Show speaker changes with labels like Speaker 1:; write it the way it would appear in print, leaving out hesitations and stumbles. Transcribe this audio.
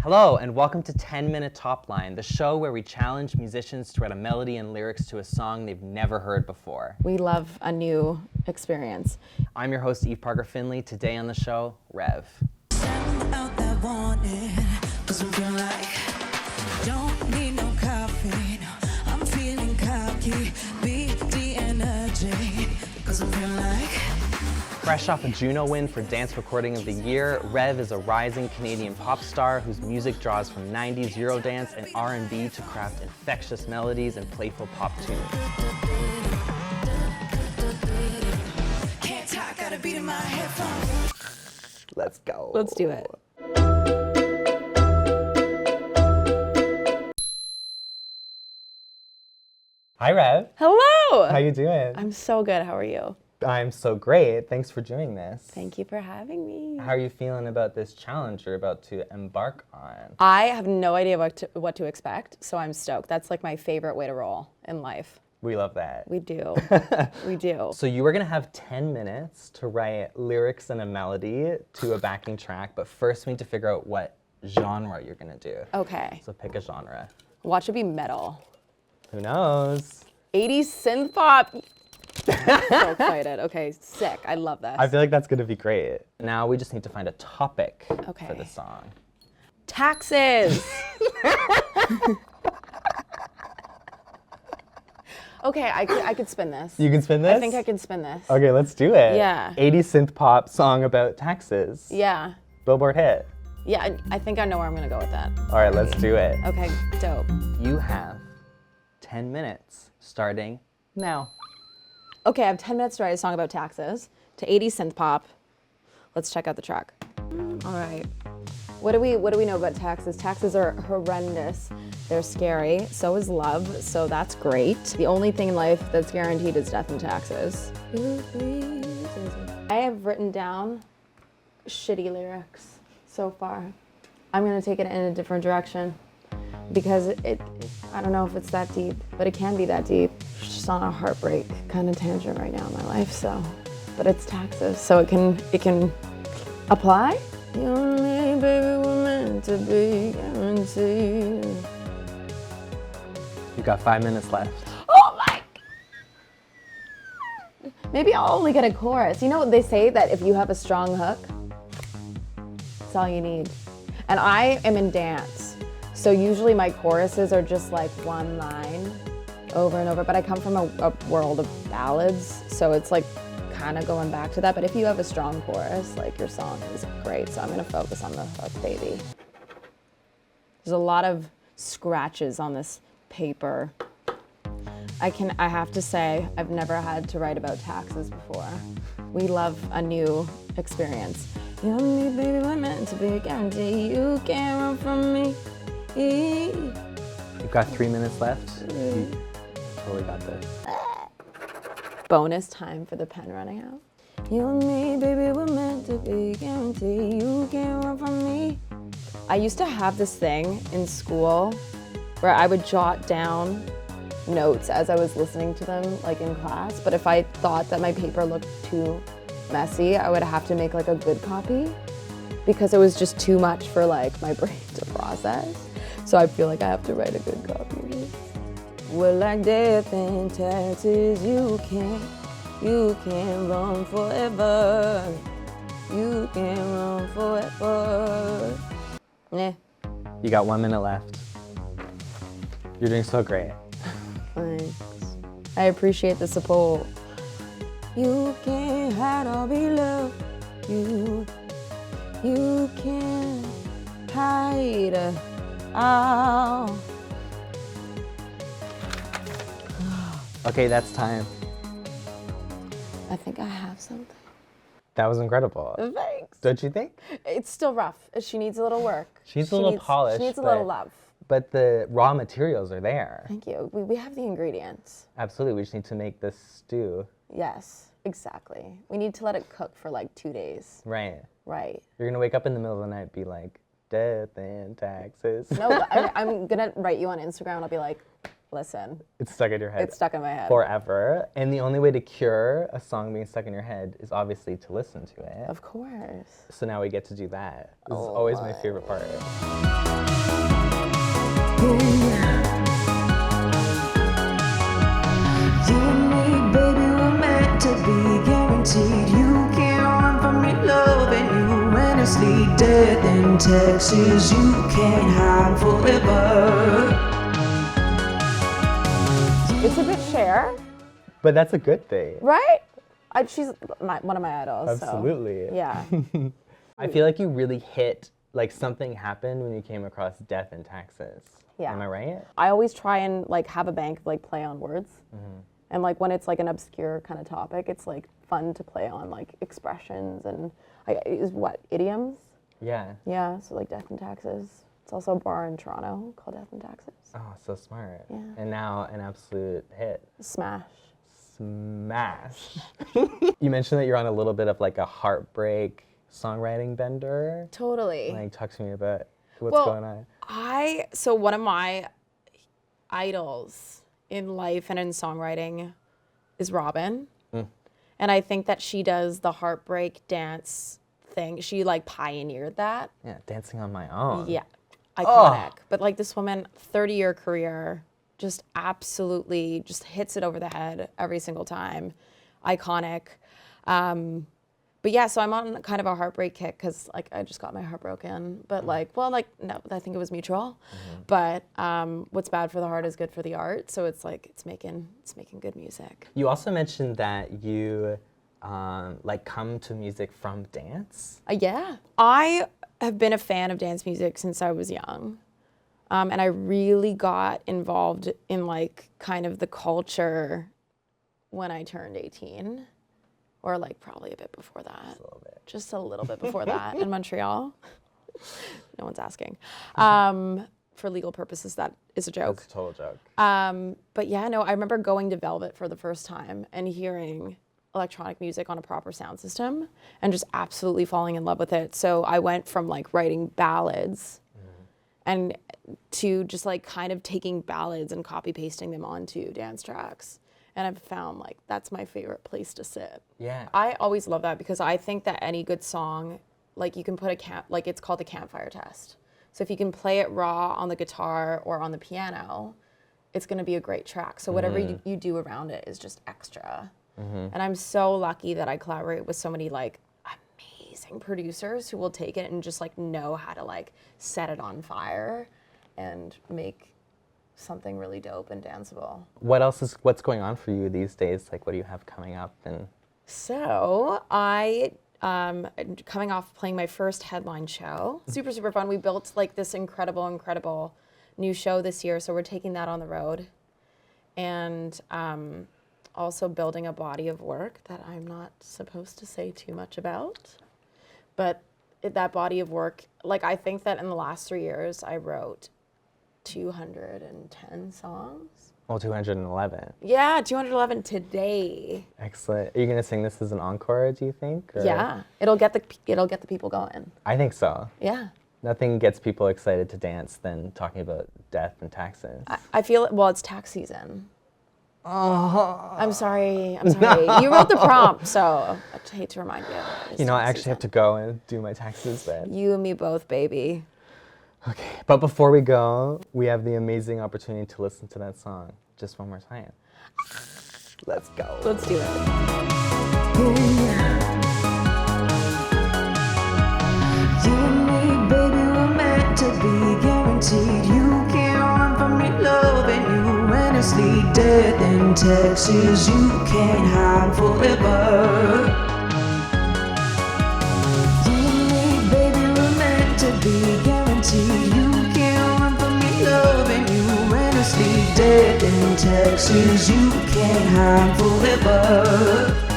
Speaker 1: Hello, and welcome to 10-Minute Topline, the show where we challenge musicians to write a melody and lyrics to a song they've never heard before.
Speaker 2: We love a new experience.
Speaker 1: I'm your host, Eve Parker Finley. Today on the show, Rêve.
Speaker 3: Out that warning, 'cause I'm feeling like don't need no coffee, no, I'm feeling cocky, beat the energy, 'cause I'm feeling like
Speaker 1: Fresh off a Juno win for Dance Recording of the Year, Rêve is a rising Canadian pop star whose music draws from 90s Eurodance and R&B to craft infectious melodies and playful pop tunes.
Speaker 3: can't talk, got a beat in my headphones.
Speaker 1: Let's go.
Speaker 2: Let's do it.
Speaker 1: Hi, Rêve.
Speaker 2: Hello!
Speaker 1: How you doing?
Speaker 2: I'm so good. How are you?
Speaker 1: I'm so great. Thanks for doing this.
Speaker 2: Thank you for having me.
Speaker 1: How are you feeling about this challenge you're about to embark on?
Speaker 2: I have no idea what to expect, so I'm stoked. That's like my favorite way to roll in life.
Speaker 1: We love that.
Speaker 2: We do. We do.
Speaker 1: So you were gonna have 10 minutes to write lyrics and a melody to a backing track, but first we need to figure out what genre you're gonna do.
Speaker 2: Okay.
Speaker 1: So pick a genre.
Speaker 2: Watch it be metal.
Speaker 1: Who knows?
Speaker 2: 80s synth pop. So excited. Okay, sick. I love this.
Speaker 1: I feel like that's gonna be great. Now we just need to find a topic for
Speaker 2: Okay.
Speaker 1: the song.
Speaker 2: Taxes. Okay, I could spin this.
Speaker 1: You can spin this?
Speaker 2: I think I can spin this.
Speaker 1: Okay, let's do it.
Speaker 2: Yeah.
Speaker 1: 80s synth pop song about taxes.
Speaker 2: Yeah.
Speaker 1: Billboard hit.
Speaker 2: Yeah, I think I know where I'm gonna go with that.
Speaker 1: All right, let's do it.
Speaker 2: Okay, dope.
Speaker 1: You have 10 minutes starting now.
Speaker 2: Okay, I have 10 minutes to write a song about taxes to 80s synth pop. Let's check out the track. All right. What do we know about taxes? Taxes are horrendous. They're scary. So is love. So that's great. The only thing in life that's guaranteed is death and taxes. I have written down shitty lyrics so far. I'm gonna take it in a different direction because I don't know if it's that deep, but it can be that deep. It's just on a heartbreak kind of tangent right now in my life, so. But it's taxes, so it can apply. You and me, baby, we're meant to be guaranteed.
Speaker 1: You've got 5 minutes left.
Speaker 2: Oh my! Maybe I'll only get a chorus. You know what they say, that if you have a strong hook, that's all you need. And I am in dance, so usually my choruses are just like one line over and over, but I come from a world of ballads, so it's like kind of going back to that. But if you have a strong chorus, like, your song is great, so I'm gonna focus on the hook, baby. There's a lot of scratches on this paper. I have to say, I've never had to write about taxes before. We love a new experience. You and me, baby, we're meant to be guaranteed. You can't run from me.
Speaker 1: You've got 3 minutes left. You totally got this.
Speaker 2: Bonus time for the pen running out. You and me, baby, we're meant to be guaranteed. You can't run from me. I used to have this thing in school where I would jot down notes as I was listening to them, like in class, but if I thought that my paper looked too messy, I would have to make like a good copy because it was just too much for like my brain to process. So I feel like I have to write a good copy. We're like death and taxes, you can't run forever. You can't run forever. Yeah.
Speaker 1: You got 1 minute left. You're doing so great.
Speaker 2: Thanks. I appreciate the support. You can't hide or be loved. You can't hide. Oh.
Speaker 1: Okay, that's time.
Speaker 2: I think I have something.
Speaker 1: That was incredible.
Speaker 2: Thanks.
Speaker 1: Don't you think?
Speaker 2: It's still rough. She needs a little work.
Speaker 1: She needs a little polish.
Speaker 2: She needs a little love.
Speaker 1: But the raw materials are there.
Speaker 2: Thank you. We have the ingredients.
Speaker 1: Absolutely, we just need to make this stew.
Speaker 2: Yes, exactly. We need to let it cook for like 2 days.
Speaker 1: Right.
Speaker 2: Right.
Speaker 1: You're gonna wake up in the middle of the night and be like, death and taxes.
Speaker 2: No, I'm gonna write you on Instagram and I'll be like, listen.
Speaker 1: It's stuck in your head.
Speaker 2: It's stuck in my head.
Speaker 1: Forever. And the only way to cure a song being stuck in your head is obviously to listen to it.
Speaker 2: Of course.
Speaker 1: So now we get to do that. This is always my favorite part.
Speaker 3: Texas, you can't hide forever.
Speaker 2: It's a bit Cher,
Speaker 1: But that's a good thing.
Speaker 2: right? She's one of my idols.
Speaker 1: Absolutely.
Speaker 2: So, yeah.
Speaker 1: I feel like you really hit, like something happened when you came across death in Texas.
Speaker 2: Yeah.
Speaker 1: Am I right?
Speaker 2: I always try and like have a bank of like play on words. And like when it's like an obscure kind of topic, it's like fun to play on like expressions and idioms?
Speaker 1: Yeah.
Speaker 2: Yeah, so like Death in Texas. It's also a bar in Toronto called Death in Texas.
Speaker 1: Oh, so smart.
Speaker 2: Yeah.
Speaker 1: And now an absolute hit.
Speaker 2: Smash.
Speaker 1: Smash. You mentioned that you're on a little bit of like a heartbreak songwriting bender.
Speaker 2: Totally.
Speaker 1: Like, talk to me about what's going on.
Speaker 2: So one of my idols in life and in songwriting is Robin. And I think that she does the heartbreak dance thing. She like pioneered that.
Speaker 1: Yeah, dancing on my own.
Speaker 2: Yeah, iconic. But like this woman, 30-year career, just absolutely just hits it over the head every single time. Iconic. But yeah, so I'm on kind of a heartbreak kick because like I just got my heart broken. But no, I think it was mutual. But what's bad for the heart is good for the art. So it's like it's making good music.
Speaker 1: You also mentioned that you like come to music from dance.
Speaker 2: Yeah, I have been a fan of dance music since I was young. And I really got involved in like kind of the culture when I turned 18. Or like probably a bit before that. Just a little bit before that in Montreal. No one's asking. For legal purposes, that is a joke.
Speaker 1: That's a total joke.
Speaker 2: But yeah, no, I remember going to Velvet for the first time and hearing electronic music on a proper sound system and just absolutely falling in love with it. So I went from like writing ballads and to just like kind of taking ballads and copy pasting them onto dance tracks. And I've found like that's my favorite place to sit.
Speaker 1: Yeah.
Speaker 2: I always love that because I think that any good song, like you can put it's called a campfire test. So if you can play it raw on the guitar or on the piano, it's gonna be a great track. So whatever you do around it is just extra. And I'm so lucky that I collaborate with so many like amazing producers who will take it and just like know how to like set it on fire and make something really dope and danceable.
Speaker 1: What's going on for you these days? Like, what do you have coming up? And
Speaker 2: so I coming off playing my first headline show. Super fun. We built like this incredible new show this year, so we're taking that on the road. And also building a body of work that I'm not supposed to say too much about. But that body of work, like I think that in the last 3 years I wrote 210 songs.
Speaker 1: Well, 211.
Speaker 2: Yeah, 211 today.
Speaker 1: Excellent. Are you gonna sing this as an encore, do you think? Or?
Speaker 2: Yeah, it'll get the people going.
Speaker 1: I think so.
Speaker 2: Yeah.
Speaker 1: Nothing gets people excited to dance than talking about death and taxes.
Speaker 2: I feel well, it's tax season. Oh. I'm sorry. You wrote the prompt, so I hate to remind you.
Speaker 1: You know, I actually have to go and do my taxes then.
Speaker 2: You and me both, baby.
Speaker 1: Okay, but before we go, we have the amazing opportunity to listen to that song just one more time. Let's go.
Speaker 2: Let's do it.
Speaker 3: You and me, baby, we're meant to be guaranteed. You can't run from me loving you endlessly. Death in Texas, you can't hide forever. You and me, baby, we're meant to be guaranteed. You can't run from me loving you endlessly. Death in Texas, you can't hide forever.